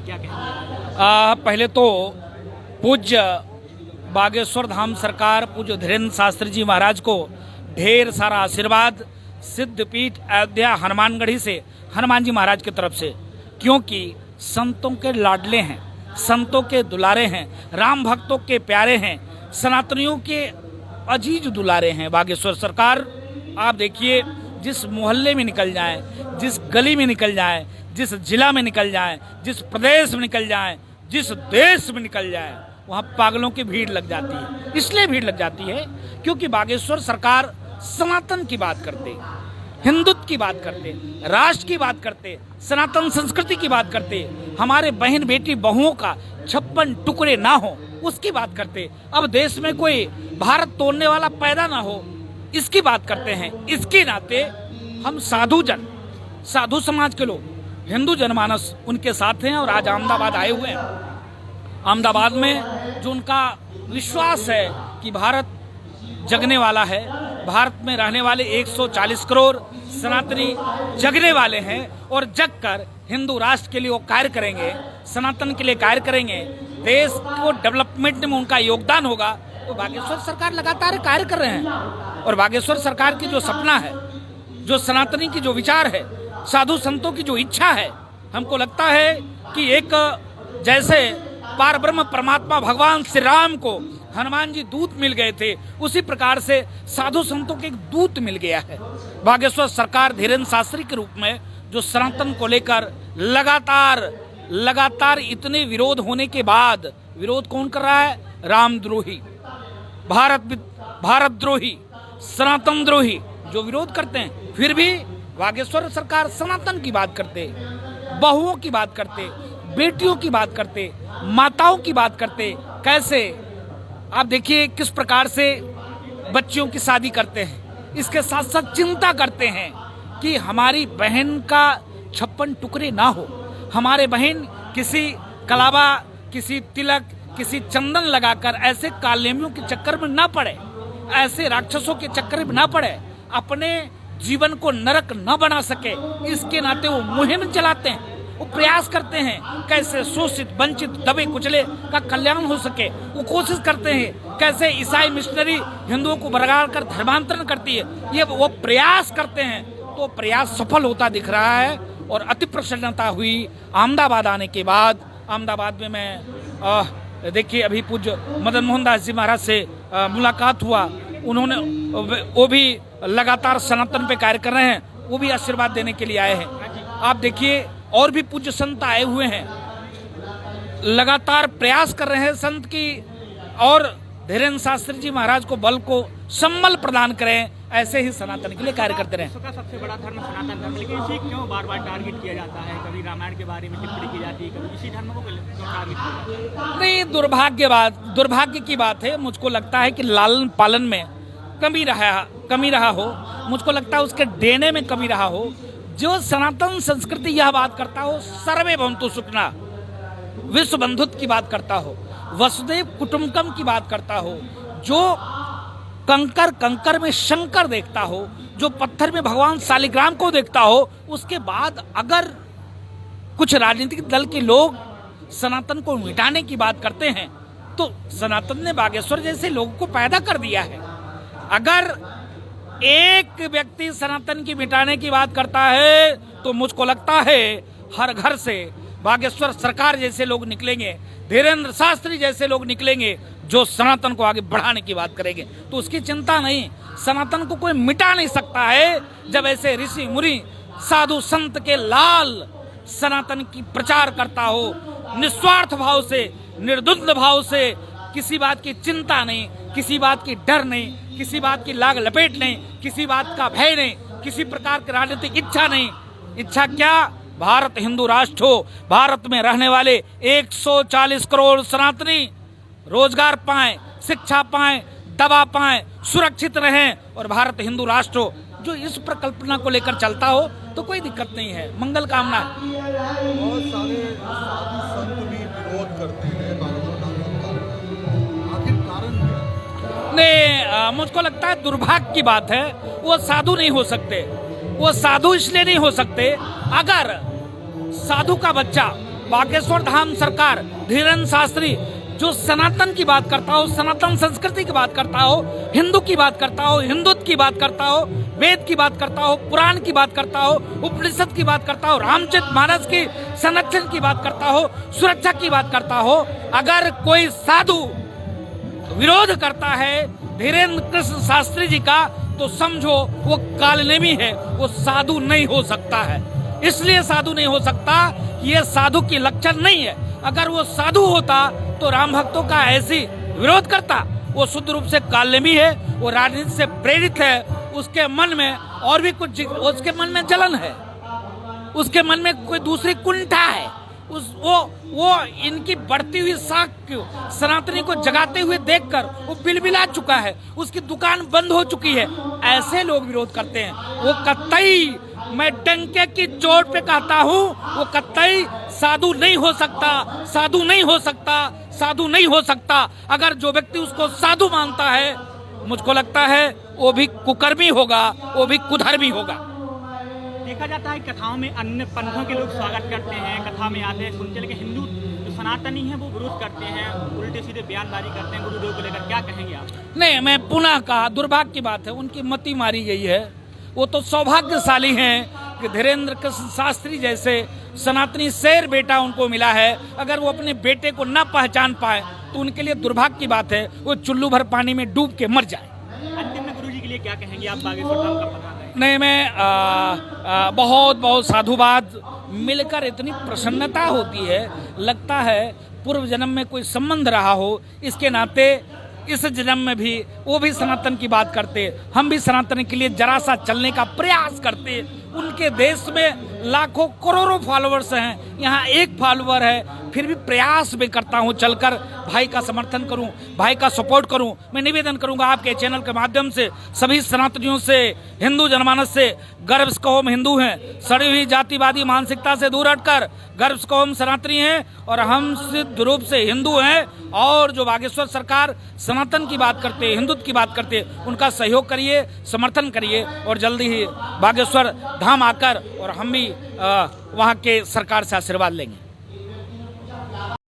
क्या कहेंगे? पहले तो पूज्य बागेश्वर धाम सरकार पूज्य धीरेन्द्र शास्त्री जी महाराज को ढेर सारा आशीर्वाद सिद्धपीठ अयोध्या हनुमानगढ़ी से हनुमान जी महाराज की तरफ से, क्योंकि संतों के लाडले हैं, संतों के दुलारे हैं, राम भक्तों के प्यारे हैं, सनातनियों के अजीज दुलारे हैं बागेश्वर सरकार। आप देखिए, जिस मोहल्ले में निकल जाएं, जिस गली में निकल जाएं, जिस जिला में निकल जाएं, जिस प्रदेश में निकल जाएं, जिस देश में निकल जाएं, वहाँ पागलों की भीड़ लग जाती है। इसलिए भीड़ लग जाती है क्योंकि बागेश्वर सरकार सनातन की बात करते, हिंदुत्व की बात करते, राष्ट्र की बात करते, सनातन संस्कृति की बात करते, हमारे बहन बेटी बहुओं का 56 टुकड़े ना हो उसकी बात करते, अब देश में कोई भारत तोड़ने वाला पैदा ना हो इसकी बात करते हैं। इसके नाते हम साधु समाज के लोग, हिंदू जनमानस उनके साथ हैं और आज अहमदाबाद आए हुए हैं। अहमदाबाद में जो उनका विश्वास है कि भारत जगने वाला है, भारत में रहने वाले 140 करोड़ सनातनी जगने वाले हैं और जग कर हिंदू राष्ट्र के लिए वो कार्य करेंगे, सनातन के लिए कार्य करेंगे, देश को डेवलपमेंट में उनका योगदान होगा। तो बागेश्वर सरकार लगातार कार्य कर रहे हैं और बागेश्वर सरकार की जो सपना है, जो सनातनी की जो विचार है, साधु संतों की जो इच्छा है, हमको लगता है कि एक जैसे पार ब्रह्म परमात्मा भगवान श्री राम को हनुमान जी दूत मिल गए थे, उसी प्रकार से साधु संतों के एक दूत मिल गया है। बागेश्वर सरकार धीरेन्द्र शास्त्री के रूप में जो सनातन को लेकर लगातार इतने विरोध होने के बाद, विरोध कौन कर रहा है? रामद्रोही, भारत द्रोही, सनातन द्रोही जो विरोध करते हैं, फिर भी बागेश्वर सरकार सनातन की बात करते, बहुओं की बात करते, बेटियों की बात करते, माताओं की बात करते। कैसे आप देखिए किस प्रकार से बच्चियों की शादी करते हैं, इसके साथ साथ चिंता करते हैं कि हमारी बहन का 56 टुकड़े ना हो, हमारे बहन किसी कलावा, किसी तिलक, किसी चंदन लगाकर ऐसे कालेमियों के चक्कर में ना पड़े, ऐसे राक्षसों के चक्कर में ना पड़े, अपने जीवन को नरक न बना सके, इसके नाते वो मुहिम चलाते हैं, वो प्रयास करते हैं कैसे शोषित, वंचित, दबे कुचले का कल्याण हो सके। वो कोशिश करते हैं कैसे ईसाई मिशनरी हिंदुओं को बरकरार कर धर्मांतरण करती है, ये वो प्रयास करते हैं। तो प्रयास सफल होता दिख रहा है और अति प्रसन्नता हुई अहमदाबाद आने के बाद। अहमदाबाद में मैं देखिए अभी पूज्य मदन मोहन दास जी महाराज से मुलाकात हुआ, उन्होंने वो भी लगातार सनातन पे कार्य कर रहे हैं, वो भी आशीर्वाद देने के लिए आए हैं। आप देखिए और भी पूज्य संत आए हुए हैं, लगातार प्रयास कर रहे हैं संत की और धीरेन्द्र शास्त्री जी महाराज को बल को सम्बल प्रदान करें, ऐसे ही सनातन के लिए कार्य करते रहें। का सबसे बड़ा धर्म सनातन धर्म, लेकिन इसी क्यों बार बार टारगेट किया जाता है? कभी रामायण के बारे में टिप्पणी की जाती है, कभी इसी धर्म को क्यों टारगेट किया जाता है? नहीं, दुर्भाग्य की बात है। मुझको लगता है कि लालन पालन में कमी रहा हो, मुझको लगता है उसके देने में कमी रहा हो। जो सनातन संस्कृति यह बात करता हो सर्वे भवन्तु सुखिनः, विश्व बंधुत्व की बात करता हो, वसुदेव कुटुंबकम की बात करता हो, जो कंकर में शंकर देखता हो, जो पत्थर में भगवान शालिग्राम को देखता हो, उसके बाद अगर कुछ राजनीतिक दल के लोग सनातन को मिटाने की बात करते हैं तो सनातन ने बागेश्वर जैसे लोगों को पैदा कर दिया है। अगर एक व्यक्ति सनातन की मिटाने की बात करता है तो मुझको लगता है हर घर से बागेश्वर सरकार जैसे लोग निकलेंगे, धीरेन्द्र शास्त्री जैसे लोग निकलेंगे जो सनातन को आगे बढ़ाने की बात करेंगे। तो उसकी चिंता नहीं, सनातन को कोई मिटा नहीं सकता है जब ऐसे ऋषि मुनि साधु संत के लाल सनातन की प्रचार करता हो, निस्वार्थ भाव से, निर्दुद्ध भाव से, किसी बात की चिंता नहीं, किसी बात की डर नहीं, किसी बात की लाग लपेट नहीं, किसी बात का भय नहीं, किसी प्रकार की राजनीतिक इच्छा नहीं। इच्छा क्या? भारत हिंदू राष्ट्र हो, भारत में रहने वाले 140 करोड़ सनातनी रोजगार पाएं, शिक्षा पाएं, दवा पाएं, सुरक्षित रहें और भारत हिंदू राष्ट्र हो। जो इस प्रकल्पना को लेकर चलता हो तो कोई दिक्कत नहीं है, मंगल कामना है। बहुत सारे साधु संत भी विरोध करते हैं, आखिर कारण क्या? नहीं, मुझको लगता है दुर्भाग्य की बात है, वो साधु नहीं हो सकते। वो साधु इसलिए नहीं हो सकते, अगर साधु का बच्चा बागेश्वर धाम सरकार, धीरेन्द्र शास्त्री जो सनातन की बात करता हो, सनातन संस्कृति की बात करता हो, हिंदू की बात करता हो, हिंदुत्व की बात करता हो, वेद की बात करता हो, पुराण की बात करता हो, उपनिषद की बात करता हो, रामचरित मानस की संरक्षण की बात करता हो, सुरक्षा की बात करता हो, अगर कोई साधु विरोध करता है धीरेन्द्र कृष्ण शास्त्री जी का, तो समझो वो कालनेमी है, वो साधु नहीं हो सकता है। इसलिए साधु नहीं हो सकता, ये साधु की लक्षण नहीं है। अगर वो साधु होता तो राम भक्तों का ऐसी विरोध करता। वो शुद्ध रूप से कालनेमी है, वो राजनीति से प्रेरित है, उसके मन में और भी कुछ, उसके मन में जलन है, उसके मन में कोई दूसरी कुंठा है। वो इनकी बढ़ती हुई साख सनातनी को जगाते हुए देखकर वो बिलबिला चुका है, उसकी दुकान बंद हो चुकी है। ऐसे लोग विरोध करते हैं। वो कतई, मैं डंके की चोट पे कहता हूँ, वो कतई साधु नहीं हो सकता, साधु नहीं हो सकता, साधु नहीं हो सकता। अगर जो व्यक्ति उसको साधु मानता है, मुझको लगता है वो भी कुकर्मी होगा, वो भी कुधर्मी होगा। देखा जाता है कथाओं में अन्य पंथों के लोग स्वागत करते हैं, कथा में आते हैं, सुनते, लेकिन हिंदू जो सनातनी है वो विरोध करते हैं, उल्टे सीधे बयानबाजी करते हैं गुरुदेव को लेकर। क्या कहेंगे आप? नहीं, मैं पुनः कहा, दुर्भाग्य की बात है, उनकी मति मारी गई है। वो तो सौभाग्यशाली हैं कि धीरेन्द्र कृष्ण शास्त्री जैसे सनातनी शेर बेटा उनको मिला है। अगर वो अपने बेटे को न पहचान पाए तो उनके लिए दुर्भाग्य की बात है, वो चुल्लू भर पानी में डूब के मर जाए। अंतिम में गुरु जी के लिए क्या कहेंगे आप? बागेश्वर धाम का पता है। नहीं, मैं बहुत बहुत साधुवाद, मिलकर इतनी प्रसन्नता होती है, लगता है पूर्व जन्म में कोई संबंध रहा हो। इसके नाते इस जन्म में भी वो भी सनातन की बात करते, हम भी सनातन के लिए जरा सा चलने का प्रयास करते। उनके देश में लाखों करोड़ों फॉलोअर्स हैं, यहाँ एक फॉलोअर है, फिर भी प्रयास भी करता हूँ चलकर भाई का समर्थन करूँ, भाई का सपोर्ट करूँ। मैं निवेदन करूँगा आपके चैनल के माध्यम से सभी सनातनियों से, हिंदू जनमानस से, गर्व से कहो हम हिंदू हैं, सड़ी हुई जातिवादी मानसिकता से दूर हटकर गर्व से कहो हम सनातनी हैं और हम सिद्ध रूप से हिंदू हैं। और जो बागेश्वर सरकार सनातन की बात करते हैं, हिंदुत्व की बात करते हैं, उनका सहयोग करिए, समर्थन करिए और जल्दी ही बागेश्वर धाम आकर और हम भी वहाँ के सरकार से आशीर्वाद लेंगे।